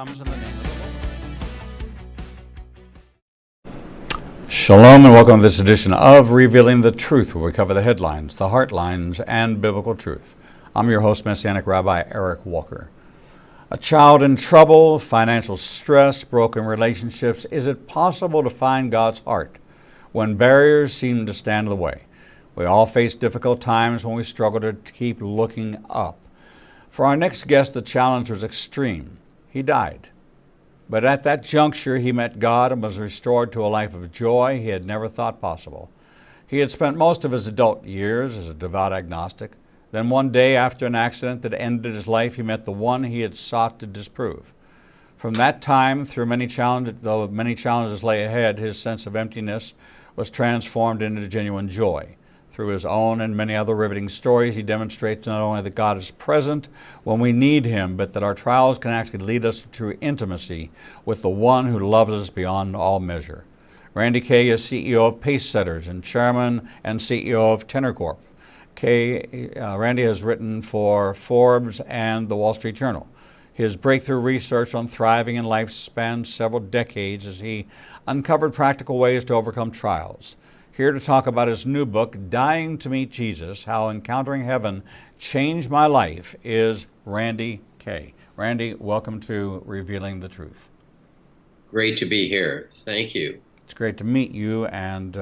comes in the name of the Lord. Shalom and welcome to this edition of Revealing the Truth, where we cover the headlines, the heartlines, and biblical truth. I'm your host, Messianic Rabbi Eric Walker. A child in trouble, financial stress, broken relationships. Is it possible to find God's heart when barriers seem to stand in the way? We all face difficult times when we struggle to keep looking up. For our next guest, the challenge was extreme. He died. But at that juncture, he met God and was restored to a life of joy he had never thought possible. He had spent most of his adult years as a devout agnostic. Then one day, after an accident that ended his life, he met the one he had sought to disprove. From that time, through many challenges, though many challenges lay ahead, his sense of emptiness was transformed into genuine joy. Through his own and many other riveting stories, he demonstrates not only that God is present when we need him, but that our trials can actually lead us to intimacy with the one who loves us beyond all measure. Randy Kay is CEO of Pace Setters and chairman and CEO of Tenor Corp. Randy has written for Forbes and the Wall Street Journal. His breakthrough research on thriving in life spanned several decades as he uncovered practical ways to overcome trials. Here to talk about his new book, Dying to Meet Jesus, How Encountering Heaven Changed My Life, is Randy Kay. Randy, welcome to Revealing the Truth. Great to be here. Thank you. It's great to meet you and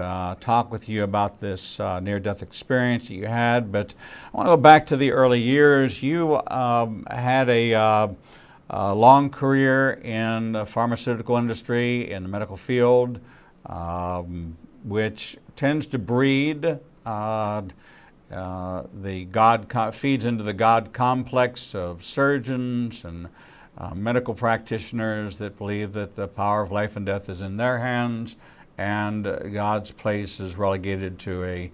talk with you about this near-death experience that you had. But I want to go back to the early years. You had a long career in the pharmaceutical industry, in the medical field, which tends to breed feeds into the God complex of surgeons and medical practitioners that believe that the power of life and death is in their hands, and God's place is relegated to a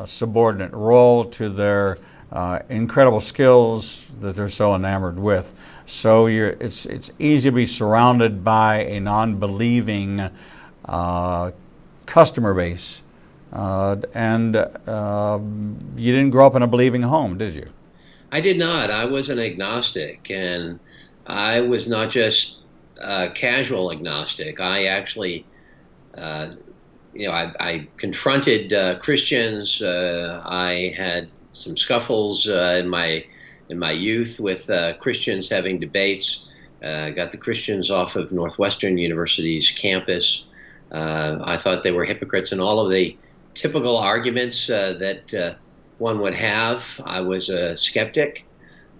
subordinate role to their incredible skills that they're so enamored with. So it's easy to be surrounded by a non-believing customer base, and you didn't grow up in a believing home, did you? I did not. I was an agnostic, and I was not just casual agnostic. I actually, I confronted Christians. I had some scuffles in my youth with Christians having debates. Got the Christians off of Northwestern University's campus. I thought they were hypocrites in all of the typical arguments that one would have. I was a skeptic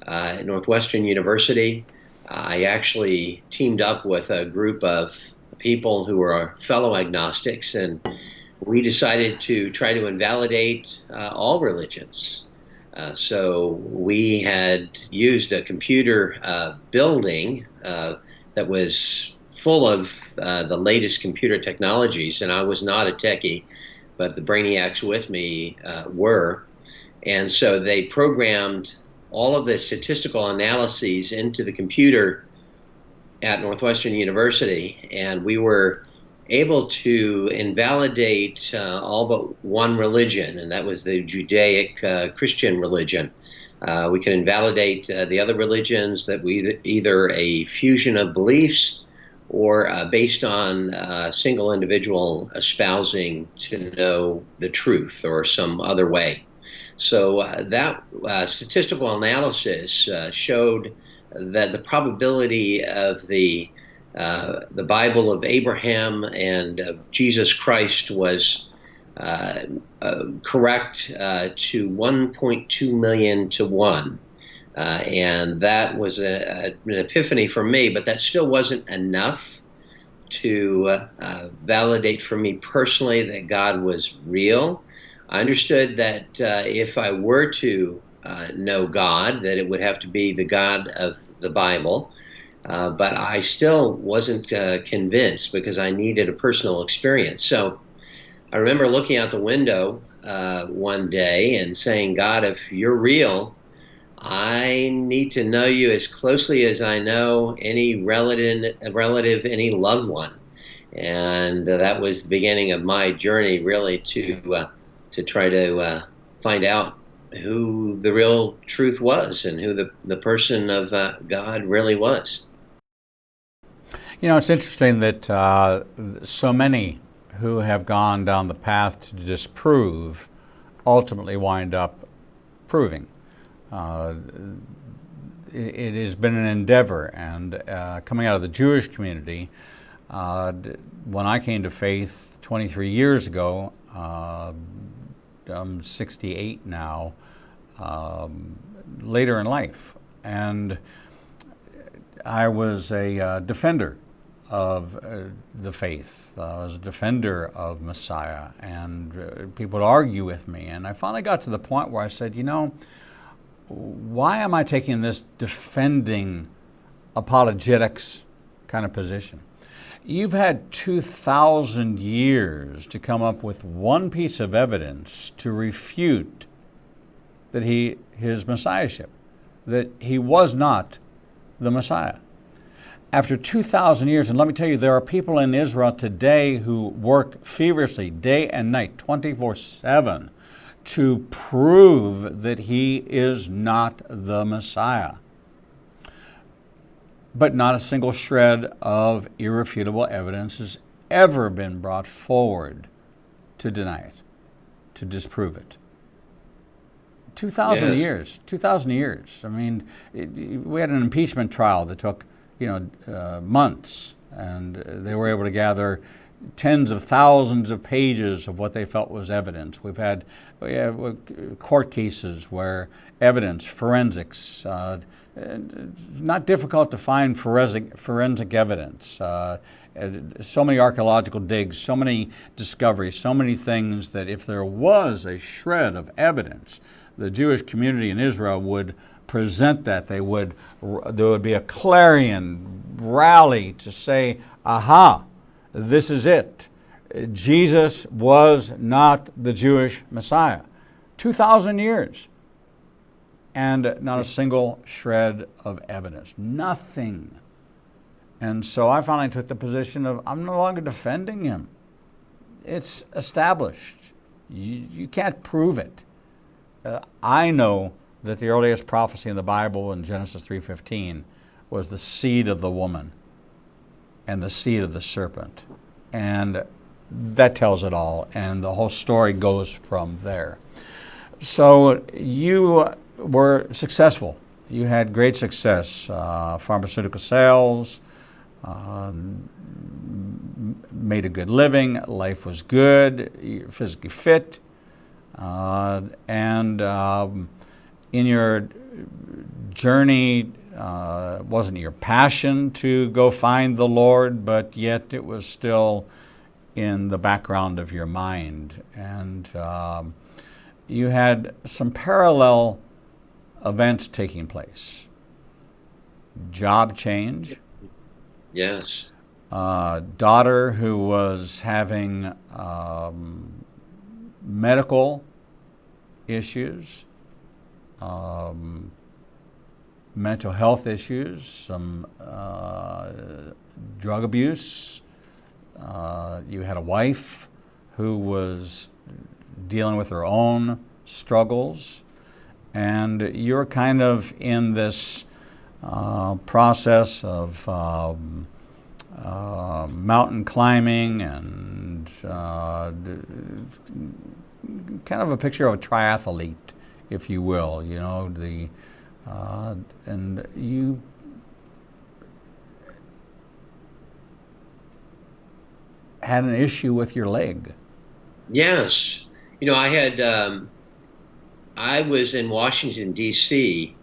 at Northwestern University. I actually teamed up with a group of people who were fellow agnostics, and we decided to try to invalidate all religions. So we had used a computer building that was full of the latest computer technologies, and I was not a techie, but the brainiacs with me were. And so they programmed all of the statistical analyses into the computer at Northwestern University, and we were able to invalidate all but one religion, and that was the Judaic Christian religion. We could invalidate the other religions that we either a fusion of beliefs or based on a single individual espousing to know the truth or some other way. So that statistical analysis showed that the probability of the Bible of Abraham and of Jesus Christ was correct to 1.2 million to 1. And that was an epiphany for me, but that still wasn't enough to validate for me personally that God was real. I understood that if I were to know God, that it would have to be the God of the Bible, but I still wasn't convinced because I needed a personal experience. So I remember looking out the window one day and saying, God, if you're real, I need to know you as closely as I know any relative, any loved one. And that was the beginning of my journey, really, to try to find out who the real truth was and who the person of God really was. You know, it's interesting that so many who have gone down the path to disprove ultimately wind up proving. Uh, it has been an endeavor, and coming out of the Jewish community, when I came to faith 23 years ago, I'm 68 now, later in life, and I was a defender of the faith. I was a defender of Messiah, and people would argue with me. And I finally got to the point where I said, you know, why am I taking this defending apologetics kind of position? You've had 2,000 years to come up with one piece of evidence to refute that his messiahship, that he was not the Messiah. After 2,000 years, and let me tell you, there are people in Israel today who work feverishly, day and night, 24/7, to prove that he is not the Messiah. But not a single shred of irrefutable evidence has ever been brought forward to deny it, to disprove it. 2,000 Yes. years, 2,000 years. I mean, we had an impeachment trial that took, months, and they were able to gather tens of thousands of pages of what they felt was evidence. We have court cases where evidence, forensics, not difficult to find forensic evidence. So many archaeological digs, so many discoveries, so many things that if there was a shred of evidence, the Jewish community in Israel would present that. There would be a clarion rally to say, aha, this is it. Jesus was not the Jewish Messiah. 2,000 years. And not a single shred of evidence. Nothing. And so I finally took the position of, I'm no longer defending him. It's established. You can't prove it. I know that the earliest prophecy in the Bible in Genesis 3:15 was the seed of the woman and the seed of the serpent. And that tells it all. And the whole story goes from there. So you were successful. You had great success. Pharmaceutical sales, made a good living, life was good, you're physically fit, and in your journey, wasn't your passion to go find the Lord, but yet it was still in the background of your mind. And you had some parallel events taking place. Job change. Yes. Daughter who was having medical issues, mental health issues, some drug abuse. You had a wife who was dealing with her own struggles, and you're kind of in this process of mountain climbing and kind of a picture of a triathlete, if you will. You know, and you had an issue with your leg. Yes. You know, I was in Washington, D.C.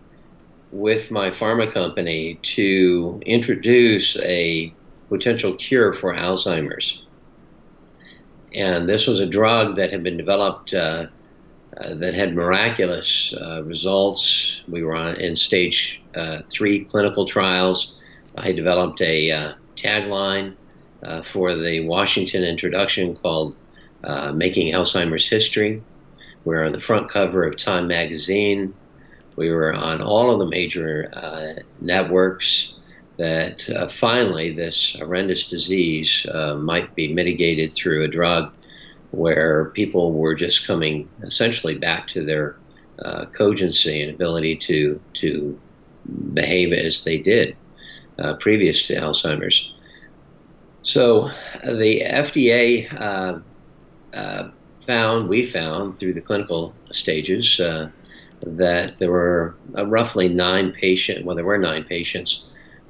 with my pharma company to introduce a potential cure for Alzheimer's. And this was a drug that had been developed that had miraculous results. We were in stage 3 clinical trials. I developed a tagline for the Washington introduction called Making Alzheimer's History. We were on the front cover of Time magazine. We were on all of the major networks that finally this horrendous disease might be mitigated through a drug where people were just coming essentially back to their cogency and ability to behave as they did previous to Alzheimer's. So the FDA we found through the clinical stages that there were roughly there were 9 patients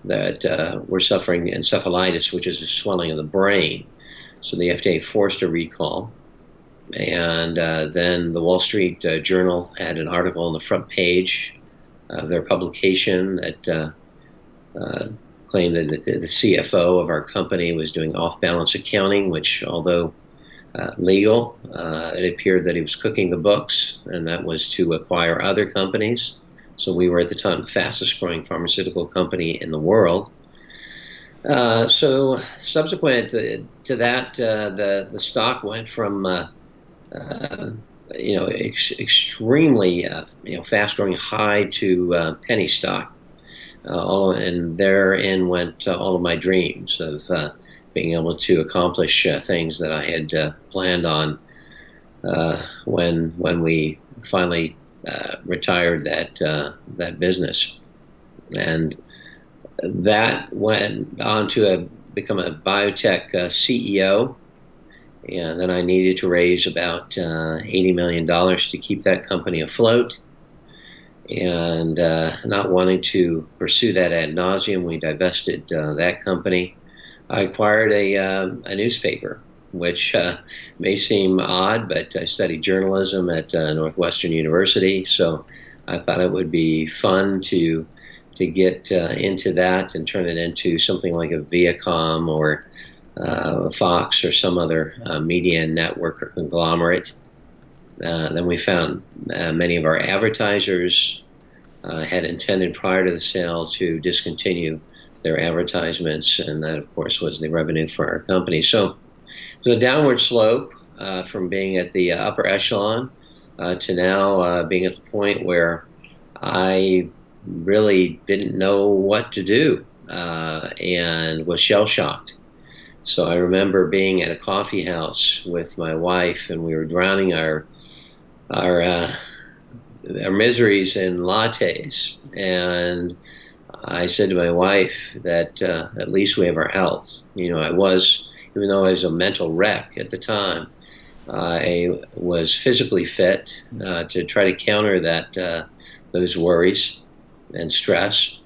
that were suffering encephalitis, which is a swelling of the brain. So the FDA forced a recall. And then the Wall Street Journal had an article on the front page of their publication that uh, claimed that the CFO of our company was doing off-balance accounting, which, although legal, it appeared that he was cooking the books, and that was to acquire other companies. So we were at the time the fastest growing pharmaceutical company in the world. So subsequent to that, the stock went from uh, extremely fast growing high to penny stock. And therein went all of my dreams of being able to accomplish things that I had planned on when we finally retired that business. And that went on to become a biotech CEO. And then I needed to raise about $80 million to keep that company afloat. And not wanting to pursue that ad nauseum, we divested that company. I acquired a newspaper, which may seem odd, but I studied journalism at Northwestern University, so I thought it would be fun to get into that and turn it into something like a Viacom or Fox or some other media network or conglomerate. Then we found many of our advertisers had intended prior to the sale to discontinue their advertisements, and that, of course, was the revenue for our company. So it was a downward slope from being at the upper echelon to now being at the point where I really didn't know what to do and was shell shocked. So I remember being at a coffee house with my wife, and we were drowning our miseries in lattes. And I said to my wife that at least we have our health. Even though I was a mental wreck at the time, I was physically fit to try to counter those worries and stress.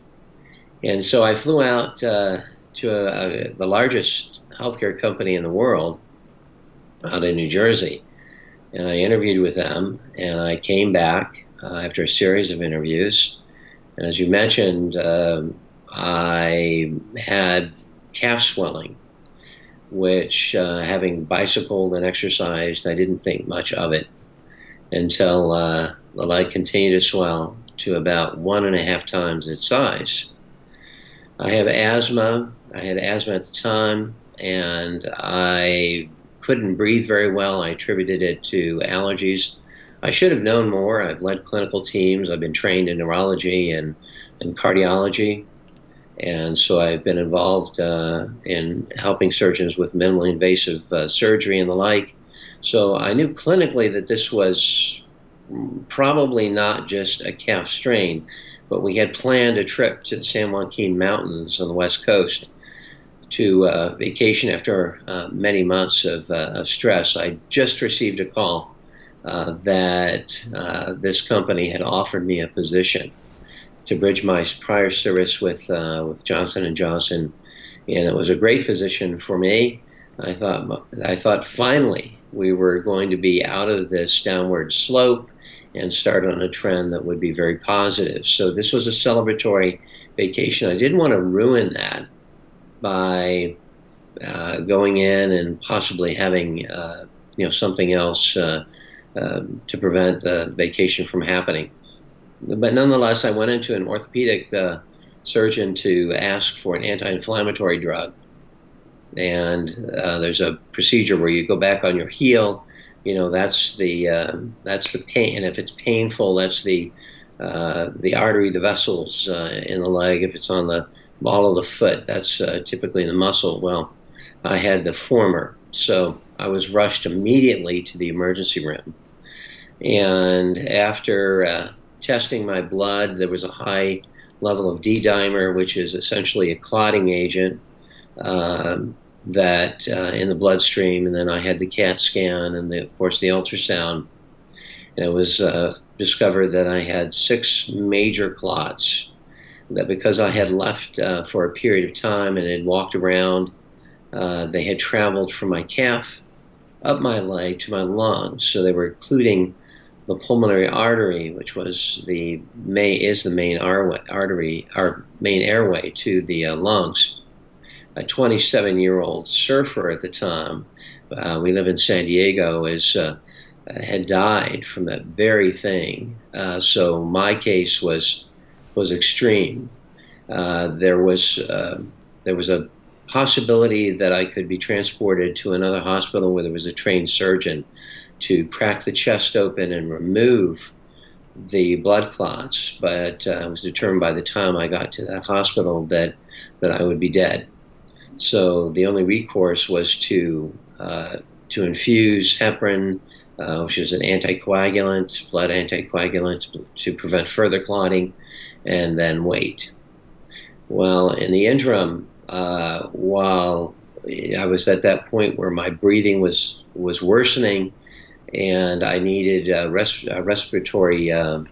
And so I flew out to the largest healthcare company in the world out in New Jersey. And I interviewed with them, and I came back after a series of interviews. And as you mentioned, I had calf swelling, which, having bicycled and exercised, I didn't think much of it until the leg continued to swell to about 1.5 times its size. I have asthma. I had asthma at the time, and I couldn't breathe very well. I attributed it to allergies. I should have known more. I've led clinical teams. I've been trained in neurology and cardiology. And so I've been involved in helping surgeons with minimally invasive surgery and the like. So I knew clinically that this was probably not just a calf strain, but we had planned a trip to the San Joaquin Mountains on the West Coast to vacation after many months of stress. I just received a call that this company had offered me a position to bridge my prior service with Johnson and Johnson, and it was a great position for me. I thought finally we were going to be out of this downward slope and start on a trend that would be very positive. So this was a celebratory vacation. I didn't want to ruin that by going in and possibly having something else to prevent the vacation from happening. But nonetheless, I went into an orthopedic surgeon to ask for an anti-inflammatory drug. And there's a procedure where you go back on your heel. That's the pain. And if it's painful, that's the artery, the vessels in the leg. If it's on the ball of the foot, that's typically the muscle. Well, I had the former, so I was rushed immediately to the emergency room. And after testing my blood, there was a high level of D-dimer, which is essentially a clotting agent. that in the bloodstream, and then I had the CAT scan and of course the ultrasound, and it was discovered that I had 6 major clots. That because I had left for a period of time and had walked around, they had traveled from my calf up my leg to my lungs. So they were occluding the pulmonary artery, which is the main artery, our main airway to the lungs. A 27-year-old surfer at the time, we live in San Diego, had died from that very thing. So my case was extreme. There was a possibility that I could be transported to another hospital where there was a trained surgeon to crack the chest open and remove the blood clots, but it was determined by the time I got to that hospital that I would be dead. So the only recourse was to infuse heparin, which is an anticoagulant, blood anticoagulant, to prevent further clotting, and then wait. Well, in the interim, while I was at that point where my breathing was worsening, and I needed respiratory help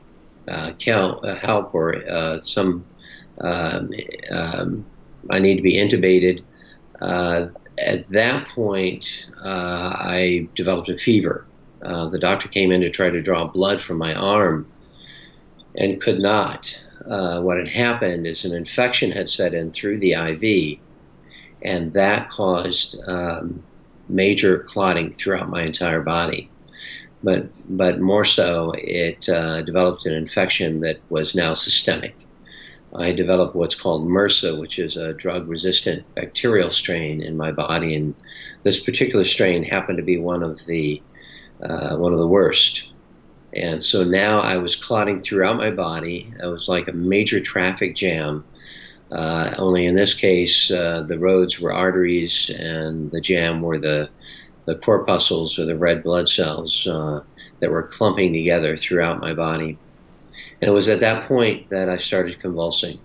or some. I need to be intubated. At that point, I developed a fever. The doctor came in to try to draw blood from my arm and could not. What had happened is an infection had set in through the IV, and that caused major clotting throughout my entire body. But more so, it developed an infection that was now systemic. I developed what's called MRSA, which is a drug-resistant bacterial strain in my body, and this particular strain happened to be one of the worst. And so now I was clotting throughout my body. It was like a major traffic jam. Only in this case, the roads were arteries, and the jam were the corpuscles or the red blood cells that were clumping together throughout my body. And it was at that point that I started convulsing,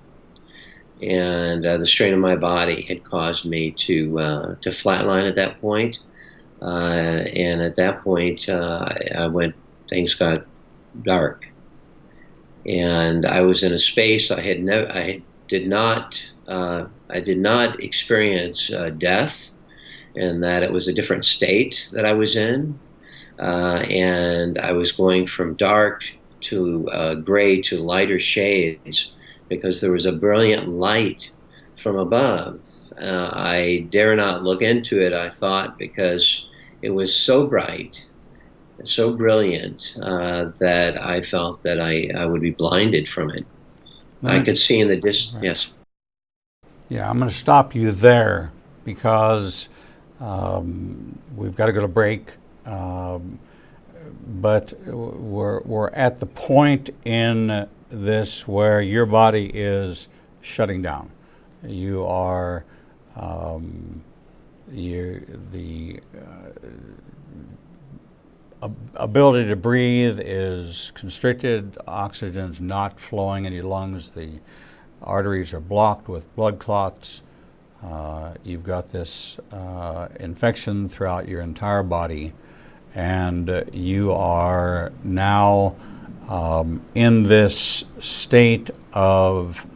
and the strain of my body had caused me to flatline at that point. And at that point, things got dark, and I was in a space I did not experience death, and that it was a different state that I was in, and I was going from dark to gray to lighter shades because there was a brilliant light from above. I dare not look into it, I thought, because it was so bright, so brilliant, that I felt that I would be blinded from it. I could see in the distance. Right. Yes. Yeah, I'm going to stop you there because we've got to go to break. But we're at the point in this where your body is shutting down. You are the ability to breathe is constricted. Oxygen's not flowing in your lungs. The arteries are blocked with blood clots. You've got this infection throughout your entire body, and you are now in this state of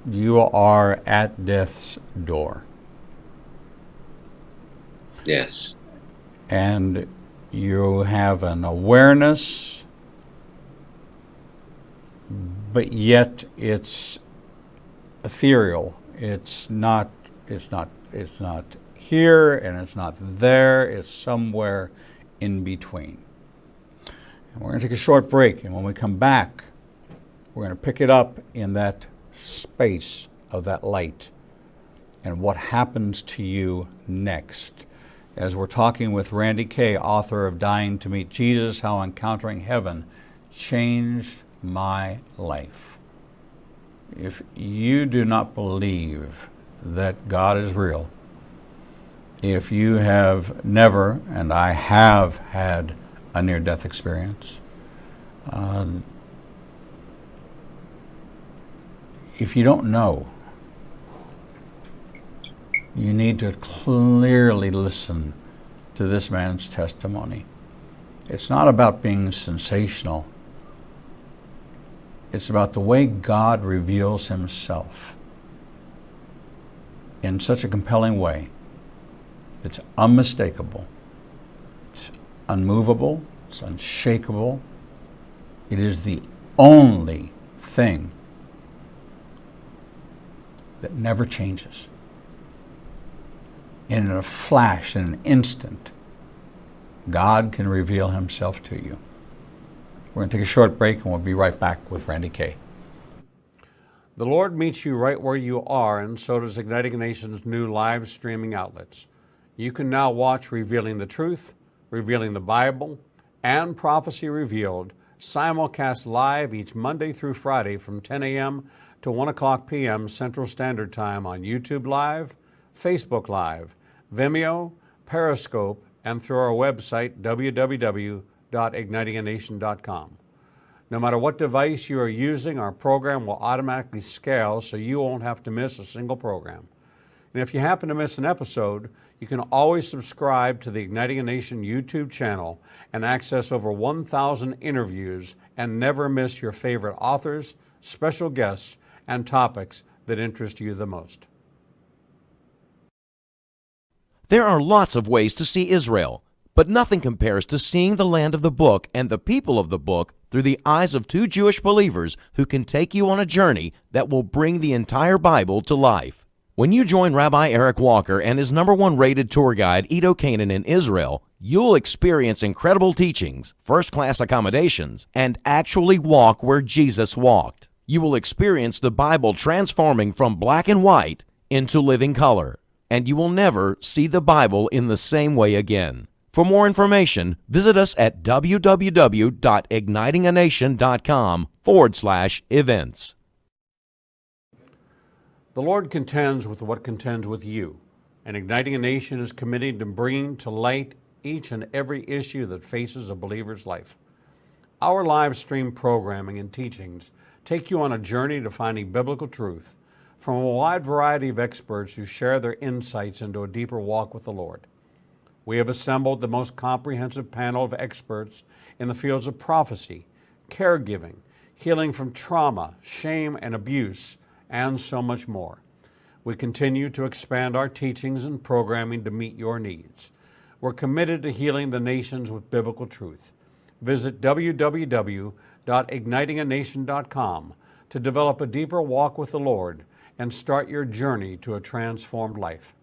you are at death's door. Yes. And you have an awareness, but yet it's ethereal. It's not here and it's not there. It's somewhere in between. And we're going to take a short break, and when we come back, we're going to pick it up in that space of that light and what happens to you next. As we're talking with Randy Kay, author of Dying to Meet Jesus, How Encountering Heaven Changed My Life. If you do not believe that God is real, if you have never, and I have had a near-death experience, if you don't know, you need to clearly listen to this man's testimony. It's not about being sensational. It's about the way God reveals himself in such a compelling way that's unmistakable, it's unmovable, it's unshakable. It is the only thing that never changes. And in a flash, in an instant, God can reveal himself to you. We're going to take a short break and we'll be right back with Randy Kay. The Lord meets you right where you are, and so does Igniting a Nation's new live streaming outlets. You can now watch Revealing the Truth, Revealing the Bible, and Prophecy Revealed simulcast live each Monday through Friday from 10 a.m. to 1 o'clock p.m. Central Standard Time on YouTube Live, Facebook Live, Vimeo, Periscope, and through our website, www.ignitinganation.com. No matter what device you are using, our program will automatically scale so you won't have to miss a single program. And if you happen to miss an episode, you can always subscribe to the Igniting a Nation YouTube channel and access over 1,000 interviews and never miss your favorite authors, special guests, and topics that interest you the most. There are lots of ways to see Israel, but nothing compares to seeing the land of the book and the people of the book through the eyes of two Jewish believers who can take you on a journey that will bring the entire Bible to life. When you join Rabbi Eric Walker and his #1 rated tour guide, Edo Canaan, in Israel, you'll experience incredible teachings, first-class accommodations, and actually walk where Jesus walked. You will experience the Bible transforming from black and white into living color, and you will never see the Bible in the same way again. For more information, visit us at www.ignitinganation.com/events. The Lord contends with what contends with you, and Igniting a Nation is committed to bringing to light each and every issue that faces a believer's life. Our live stream programming and teachings take you on a journey to finding biblical truth from a wide variety of experts who share their insights into a deeper walk with the Lord. We have assembled the most comprehensive panel of experts in the fields of prophecy, caregiving, healing from trauma, shame, and abuse, and so much more. We continue to expand our teachings and programming to meet your needs. We're committed to healing the nations with biblical truth. Visit www.ignitinganation.com to develop a deeper walk with the Lord and start your journey to a transformed life.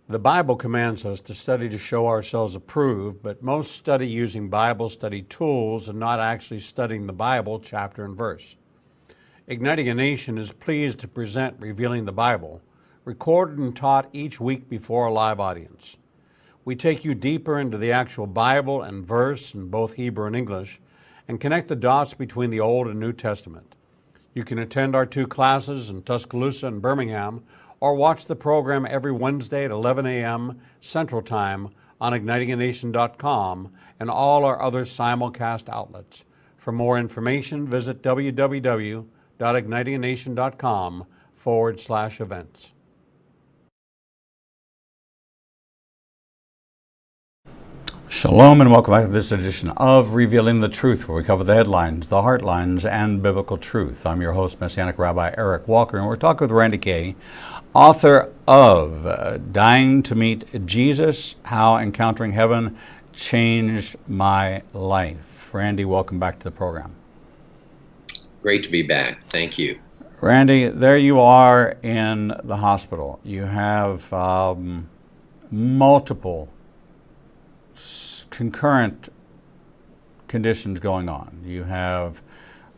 The Bible commands us to study to show ourselves approved, but most study using Bible study tools and not actually studying the Bible chapter and verse. Igniting a Nation is pleased to present Revealing the Bible, recorded and taught each week before a live audience. We take you deeper into the actual Bible and verse in both Hebrew and English, and connect the dots between the Old and New Testament. You can attend our 2 classes in Tuscaloosa and Birmingham, or watch the program every Wednesday at 11 a.m. Central Time on ignitinganation.com and all our other simulcast outlets. For more information, visit www.ignitinganation.com/events. Shalom and welcome back to this edition of Revealing the Truth, where we cover the headlines, the heartlines, and biblical truth. I'm your host, Messianic Rabbi Eric Walker, and we're talking with Randy Kay, author of Dying to Meet Jesus, How Encountering Heaven Changed My Life. Randy, welcome back to the program. Great to be back. Thank you. Randy, there you are in the hospital. You have multiple concurrent conditions going on. You have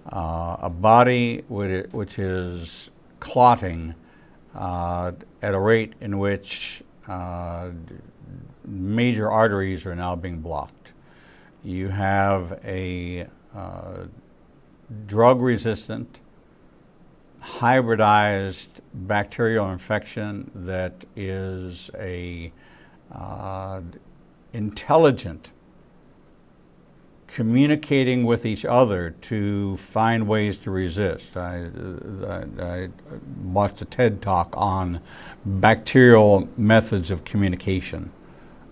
a body which is clotting at a rate in which major arteries are now being blocked. You have a drug-resistant, hybridized bacterial infection that is a intelligent communicating with each other to find ways to resist. I watched a TED talk on bacterial methods of communication,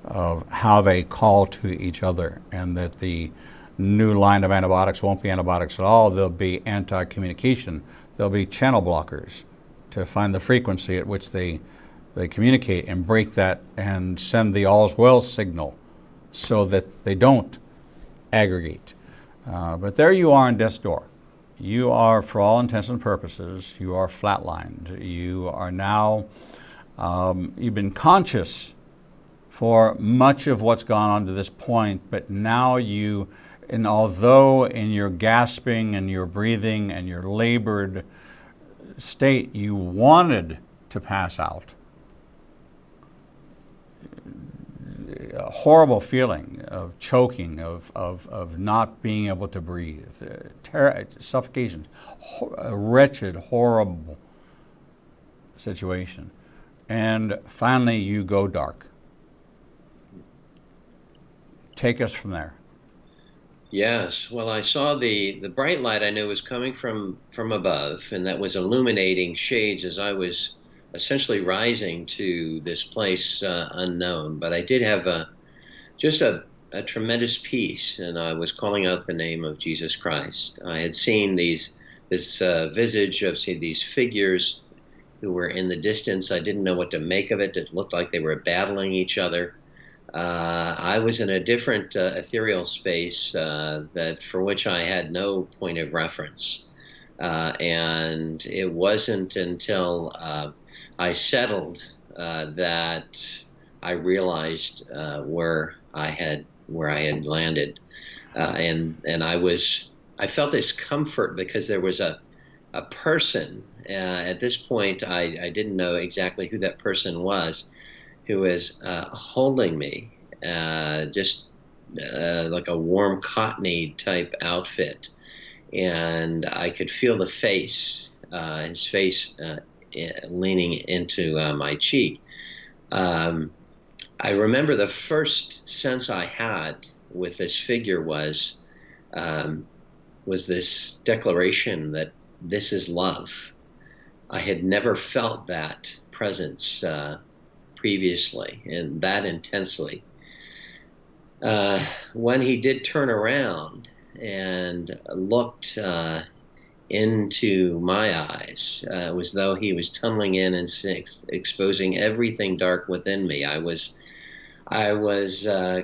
of how they call to each other, and that the new line of antibiotics won't be antibiotics at all. They'll be anti-communication. They'll be channel blockers to find the frequency at which they communicate and break that and send the all's well signal so that they don't aggregate. But there you are in death's door. You are, for all intents and purposes, you are flatlined. You are now, you've been conscious for much of what's gone on to this point, but now you, and although in your gasping and your breathing and your labored state, you wanted to pass out. A horrible feeling of choking, of not being able to breathe, suffocation, a wretched, horrible situation. And finally you go dark. Take us from there. Yes. Well, I saw the bright light I knew was coming from above, and that was illuminating shades as I was essentially rising to this place unknown. But I did have just a tremendous peace, and I was calling out the name of Jesus Christ. I had seen this visage of, say, these figures who were in the distance. I didn't know what to make of it. It looked like they were battling each other. I was in a different ethereal space that for which I had no point of reference. And it wasn't until I settled that I realized where I had landed, and I felt this comfort because there was a person. At this point, I didn't know exactly who that person was, who was holding me, just like a warm cottony type outfit, and I could feel the face, his face leaning into my cheek. I remember the first sense I had with this figure was this declaration that this is love. I had never felt that presence previously and that intensely. When he did turn around and looked into my eyes, it was though he was tunneling in and exposing everything dark within me. I was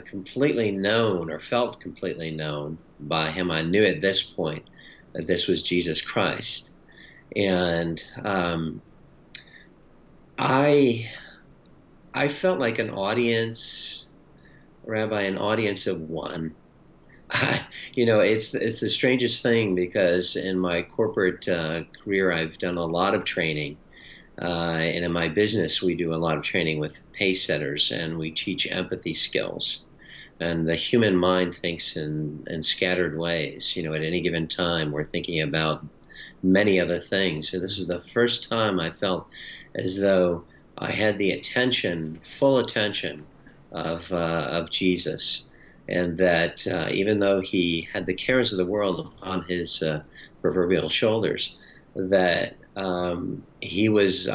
completely known, or felt completely known by him. I knew at this point that this was Jesus Christ, and I felt like an audience, Rabbi, an audience of one. It's the strangest thing, because in my corporate career, I've done a lot of training. And in my business, we do a lot of training with pace setters, and we teach empathy skills. And the human mind thinks in scattered ways. At any given time, we're thinking about many other things. So this is the first time I felt as though I had the attention, full attention of Jesus, and that even though he had the cares of the world upon his proverbial shoulders, that he was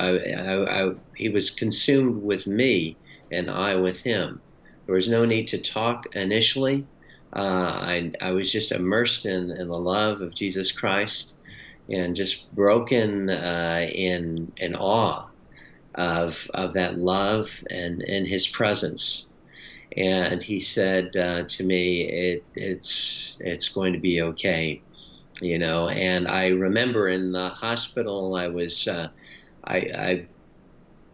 consumed with me and I with him. There was no need to talk initially. I was just immersed in the love of Jesus Christ, and just broken in awe of that love and in his presence. And he said to me, it's going to be okay. And I remember in the hospital, I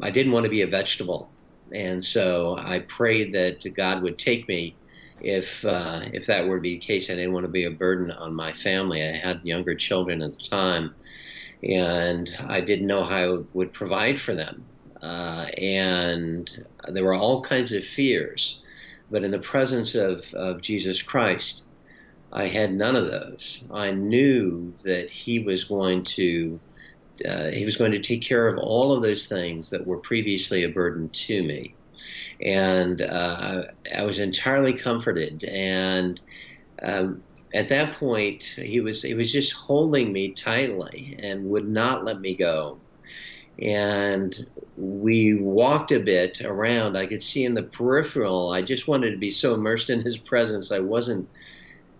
didn't want to be a vegetable, and so I prayed that God would take me if that were to be the case. I didn't want to be a burden on my family. I had younger children at the time, and I didn't know how I would provide for them, and there were all kinds of fears. But in the presence of Jesus Christ, I had none of those. I knew that he was going to take care of all of those things that were previously a burden to me, and I was entirely comforted. And At that point, he was just holding me tightly and would not let me go. And we walked a bit around. I could see in the peripheral. I just wanted to be so immersed in his presence. I wasn't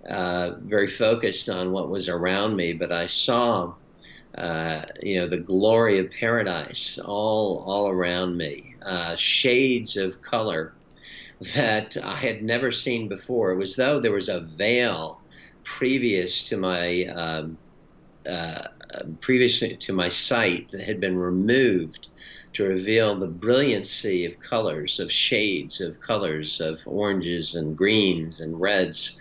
very focused on what was around me, but I saw, the glory of paradise all around me, shades of color that I had never seen before. It was though there was a veil previous to my uh, sight that had been removed to reveal the brilliancy of colors, of shades of colors, of oranges and greens and reds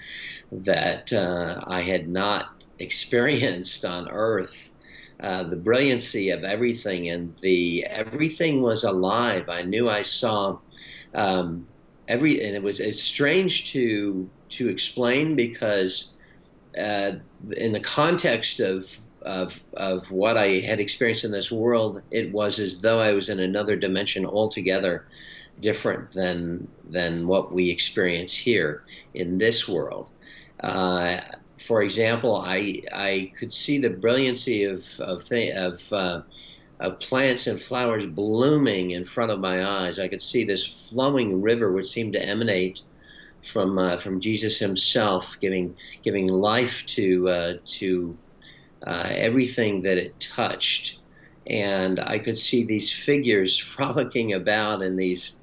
that I had not experienced on Earth. The brilliancy of everything, and the everything was alive. I knew I saw um, and it's strange to explain because uh, in the context of what I had experienced in this world, it was as though I was in another dimension altogether, different than what we experience here in this world. Uh, for example, I could see the brilliancy of plants and flowers blooming in front of my eyes. I could see this flowing river, which seemed to emanate from Jesus himself, giving life to everything that it touched. And I could see these figures frolicking about in these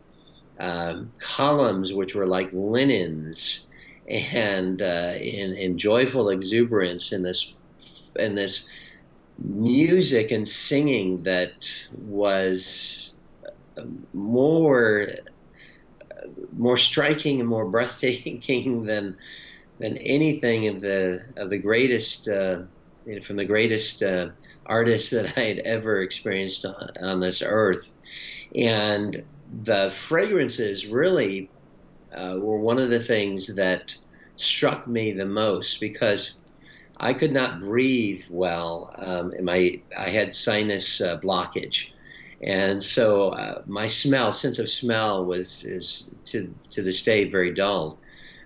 columns, which were like linens, and in joyful exuberance in this music and singing that was more more striking and more breathtaking than anything of the greatest from the greatest artists that I had ever experienced on this earth. And the fragrances really were one of the things that struck me the most because I could not breathe well. I had sinus blockage, and so my sense of smell is to this day very dull.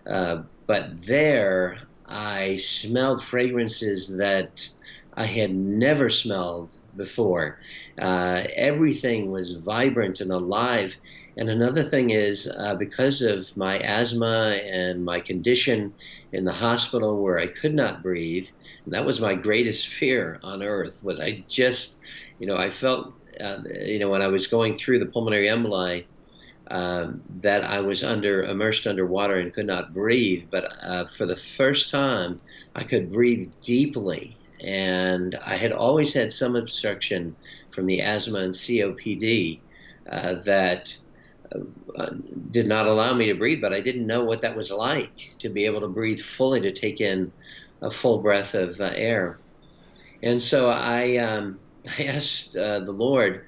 But there, I smelled fragrances that I had never smelled before. Everything was vibrant and alive. And another thing is, because of my asthma and my condition in the hospital where I could not breathe, and that was my greatest fear on earth, was I felt, when I was going through the pulmonary emboli, that I was immersed underwater and could not breathe. But for the first time, I could breathe deeply. And I had always had some obstruction from the asthma and COPD that uh, did not allow me to breathe, but I didn't know what that was like to be able to breathe fully, to take in a full breath of air. And so I asked the Lord,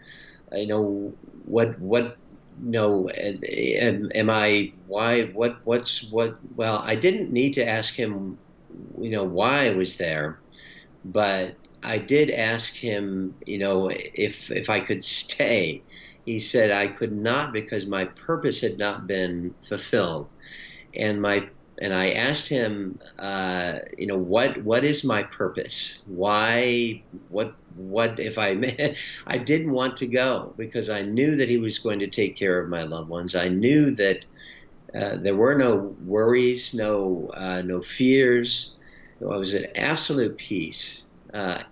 what no am I why what well, I didn't need to ask him why I was there, but I did ask him if I could stay. He said I could not because my purpose had not been fulfilled. And I asked him, what is my purpose? Why? What if I didn't want to go because I knew that he was going to take care of my loved ones. I knew that there were no worries, no fears. I was at absolute peace, a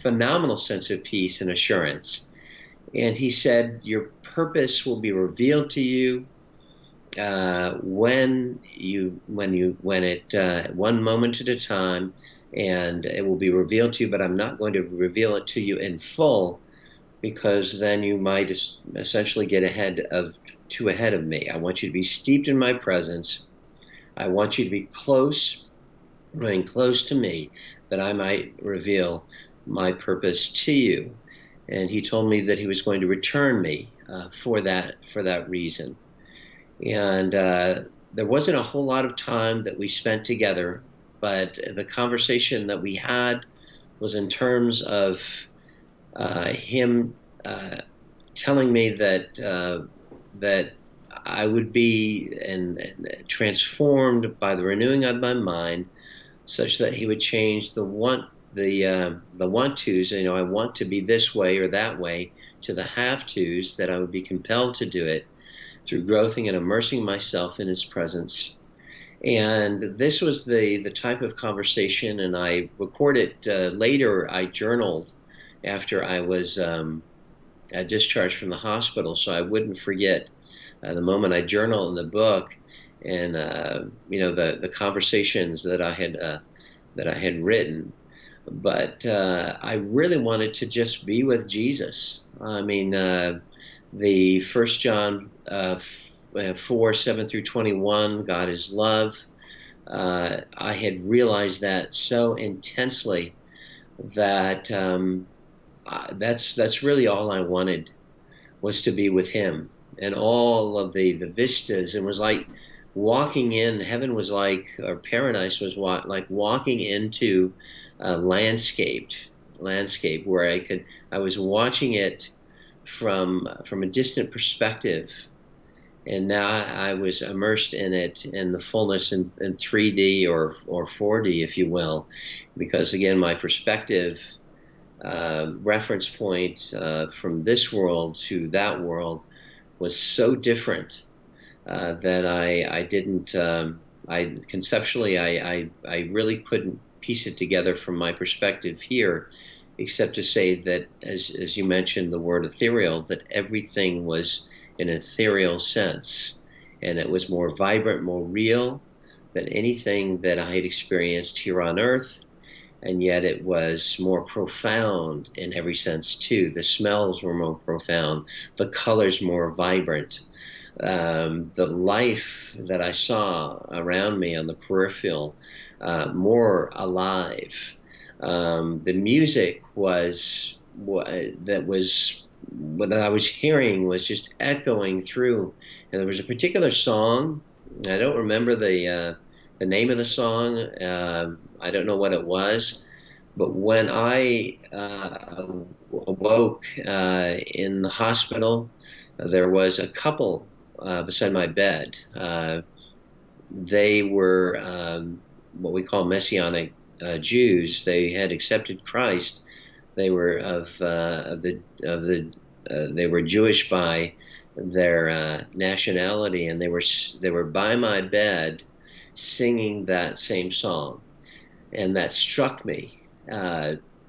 phenomenal sense of peace and assurance. And he said, "Your purpose will be revealed to you when it one moment at a time, and it will be revealed to you. But I'm not going to reveal it to you in full, because then you might essentially get ahead of me. I want you to be steeped in my presence. I want you to be running close to me, that I might reveal my purpose to you." And he told me that he was going to return me for that reason. And there wasn't a whole lot of time that we spent together, but the conversation that we had was in terms of him telling me that I would be transformed by the renewing of my mind, such that he would change the want tos. I want to be this way or that way, to the have tos, that I would be compelled to do it through growing and immersing myself in his presence. And this was the type of conversation, and I recorded later. I journaled after I was discharged from the hospital, so I wouldn't forget the moment. I journal in the book, and the conversations that I had written. But I really wanted to just be with Jesus. I mean, the First John 4:7-21, God is love. I had realized that so intensely that that's really all I wanted, was to be with Him, and all of the vistas. It was like walking in heaven, was like, or paradise was like walking into a landscape where I was watching it from a distant perspective, and now I was immersed in it in the fullness, in 3D or 4D, if you will, because again, my perspective, reference point from this world to that world was so different that I didn't. I conceptually, I really couldn't piece it together from my perspective here, except to say that, as you mentioned the word ethereal, that everything was in an ethereal sense, and it was more vibrant, more real than anything that I had experienced here on earth. And yet it was more profound in every sense too. The smells were more profound, the colors more vibrant, the life that I saw around me on the peripheral more alive. The music was what I was hearing was just echoing through, and there was a particular song. I don't remember the name of the song. I don't know what it was, but when I awoke in the hospital, there was a couple beside my bed. They were what we call Messianic Jews. They had accepted Christ. They were they were Jewish by their nationality, and they were by my bed singing that same song, and that struck me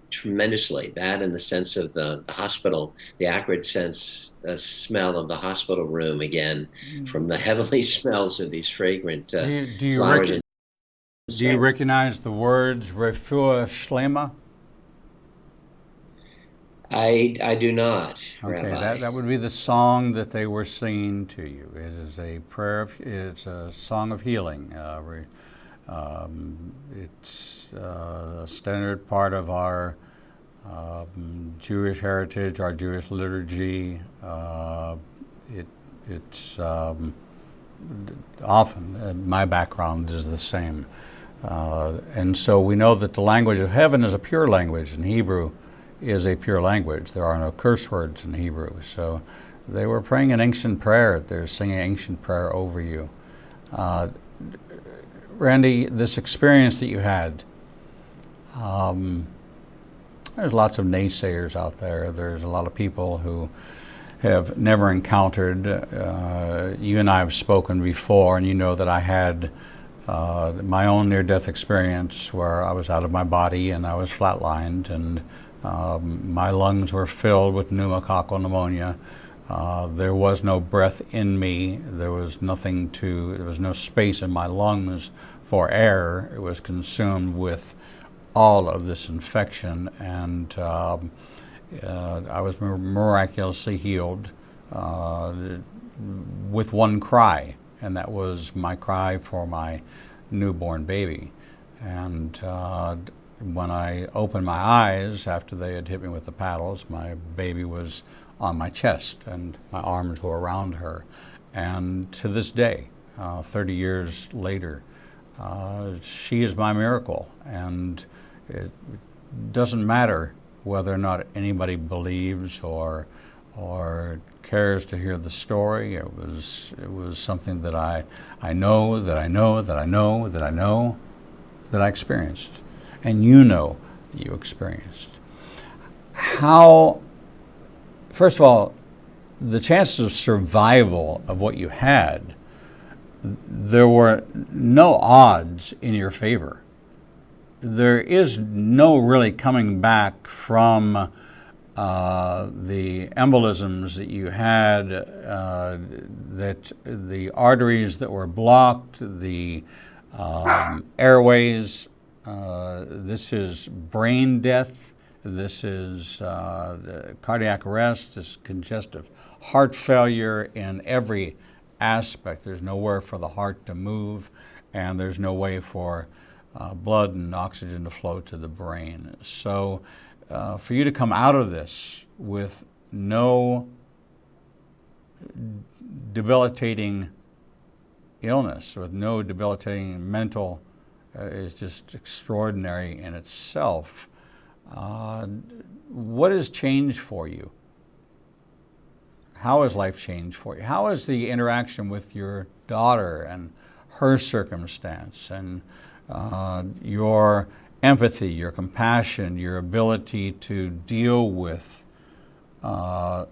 tremendously. That, in the sense of the hospital, the acrid sense, smell of the hospital room again, from the heavenly smells of these fragrant flowers and do you recognize the words Refuah Shlema? I do not, Okay, Rabbi. that would be the song that they were singing to you. It is a prayer. It's a song of healing. It's a standard part of our Jewish heritage, our Jewish liturgy. It's often, my background is the same. And so we know that the language of heaven is a pure language, and Hebrew is a pure language. There are no curse words in Hebrew. So they were praying an ancient prayer. They're singing ancient prayer over you. Randy, this experience that you had, there's lots of naysayers out there. There's a lot of people who have never encountered. You and I have spoken before, and you know that I had my own near-death experience where I was out of my body and I was flatlined, and my lungs were filled with pneumococcal pneumonia. There was no breath in me. There was no space in my lungs for air. It was consumed with all of this infection, and I was miraculously healed with one cry, and that was my cry for my newborn baby. And when I opened my eyes after they had hit me with the paddles, my baby was on my chest and my arms were around her. And to this day, 30 years later, she is my miracle. And it doesn't matter whether or not anybody believes or or cares to hear the story. It was something that I know that I know that I know that I know that I experienced, and you know that you experienced. How, first of all, the chances of survival of what you had, there were no odds in your favor. There is no really coming back from the embolisms that you had, that the arteries that were blocked, the airways. This is brain death. This is cardiac arrest. This is congestive heart failure in every aspect. There's nowhere for the heart to move, and there's no way for blood and oxygen to flow to the brain. So for you to come out of this with no debilitating illness, with no debilitating mental, is just extraordinary in itself. What has changed for you? How has life changed for you? How has the interaction with your daughter and her circumstance and your empathy, your compassion, your ability to deal with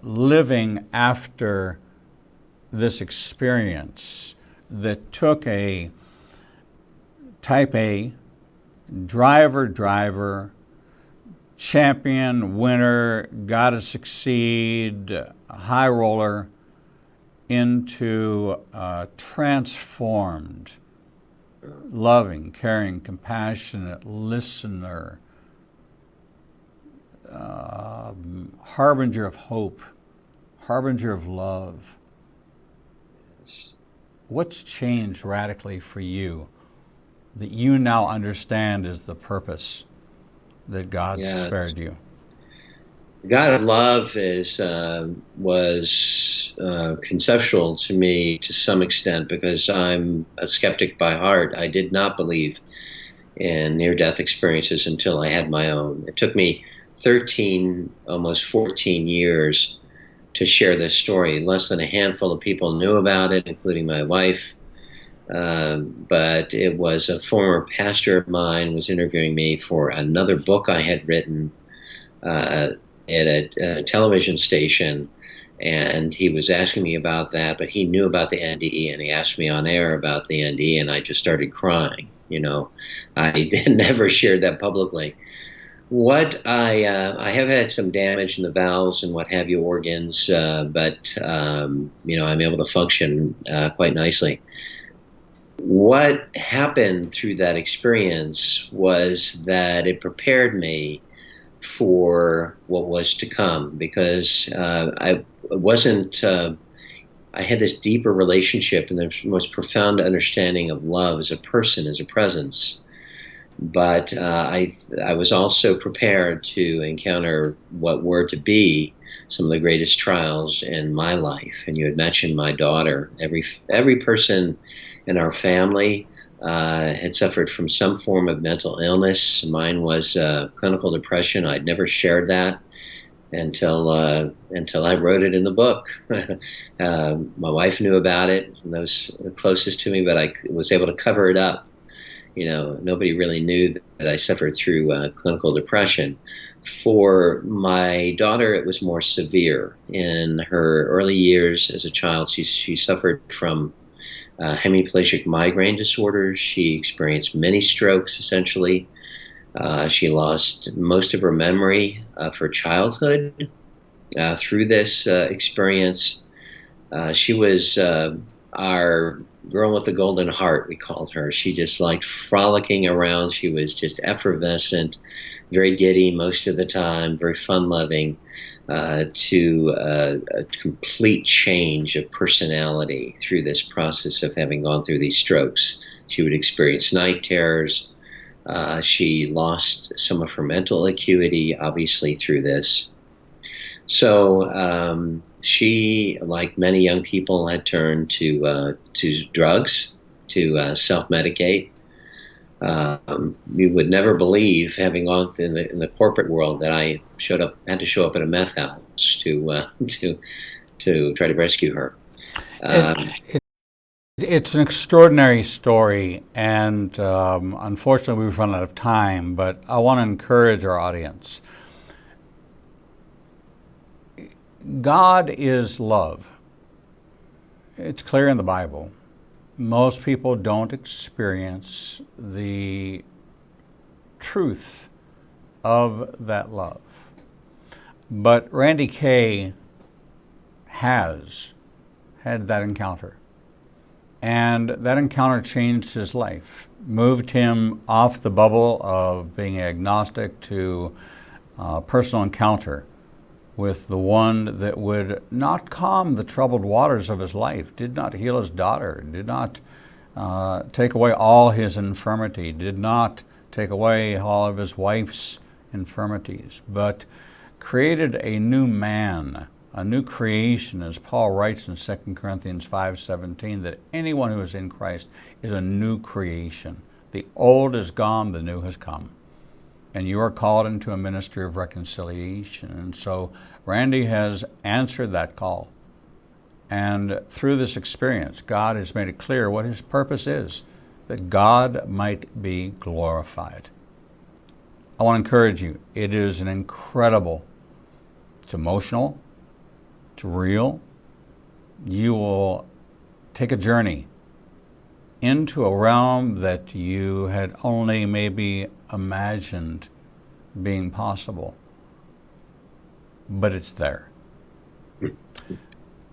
living after this experience that took a type A driver, champion, winner, gotta succeed, high roller, into transformed, loving, caring, compassionate listener, harbinger of hope, harbinger of love? What's changed radically for you that you now understand is the purpose that God spared you? God of love was conceptual to me to some extent, because I'm a skeptic by heart. I did not believe in near-death experiences until I had my own. It took me 13, almost 14 years to share this story. Less than a handful of people knew about it, including my wife. But it was a former pastor of mine was interviewing me for another book I had written at a television station, and he was asking me about that, but he knew about the NDE, and he asked me on air about the NDE, and I just started crying. I never shared that publicly. What I have had some damage in the valves and what have you, organs, but I'm able to function quite nicely. What happened through that experience was that it prepared me for what was to come, because I had this deeper relationship and the most profound understanding of love as a person, as a presence. But I was also prepared to encounter what were to be some of the greatest trials in my life. And you had mentioned my daughter. Every person in our family had suffered from some form of mental illness. Mine was clinical depression. I'd never shared that until I wrote it in the book. My wife knew about it, and those closest to me, but I was able to cover it up. Nobody really knew that I suffered through clinical depression. For my daughter, it was more severe. In her early years as a child, she suffered from hemiplegic migraine disorders. She experienced many strokes, essentially. She lost most of her memory of her childhood through this experience. She was our girl with the golden heart, we called her. She just liked frolicking around. She was just effervescent, very giddy most of the time, very fun-loving, to a complete change of personality through this process of having gone through these strokes. She would experience night terrors. She lost some of her mental acuity, obviously, through this. So she, like many young people, had turned to drugs to self-medicate. You would never believe, having gone in the corporate world, that I had to show up at a meth house to try to rescue her. It, Um, it's an extraordinary story, and unfortunately we've run out of time, but I want to encourage our audience. God is love. It's clear in the Bible. Most people don't experience the truth of that love. But Randy Kay has had that encounter. And that encounter changed his life, moved him off the bubble of being agnostic to personal encounter with the one that would not calm the troubled waters of his life, did not heal his daughter, did not take away all his infirmity, did not take away all of his wife's infirmities, but created a new man, a new creation, as Paul writes in 2 Corinthians 5:17, that anyone who is in Christ is a new creation. The old is gone, the new has come. And you are called into a ministry of reconciliation. And so Randy has answered that call. And through this experience, God has made it clear what his purpose is, that God might be glorified. I want to encourage you. It is an incredible, it's emotional, it's real. You will take a journey into a realm that you had only maybe imagined being possible, but it's there.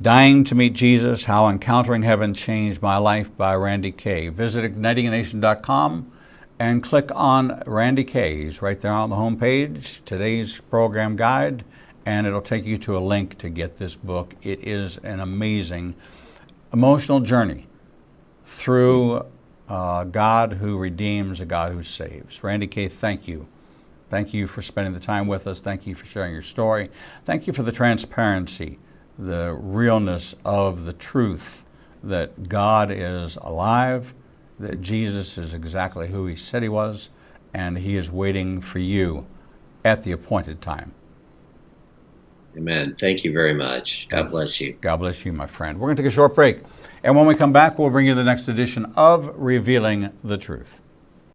Dying to Meet Jesus, How Encountering Heaven Changed My Life by Randy Kay. Visit ignitinganation.com and click on Randy Kay. He's right there on the home page, today's program guide, and it'll take you to a link to get this book. It is an amazing emotional journey through God who redeems, a God who saves. Randy Kay, thank you. Thank you for spending the time with us. Thank you for sharing your story. Thank you for the transparency, the realness of the truth that God is alive, that Jesus is exactly who he said he was, and he is waiting for you at the appointed time. Amen. Thank you very much. God bless you. God bless you, my friend. We're going to take a short break. And when we come back, we'll bring you the next edition of Revealing the Truth.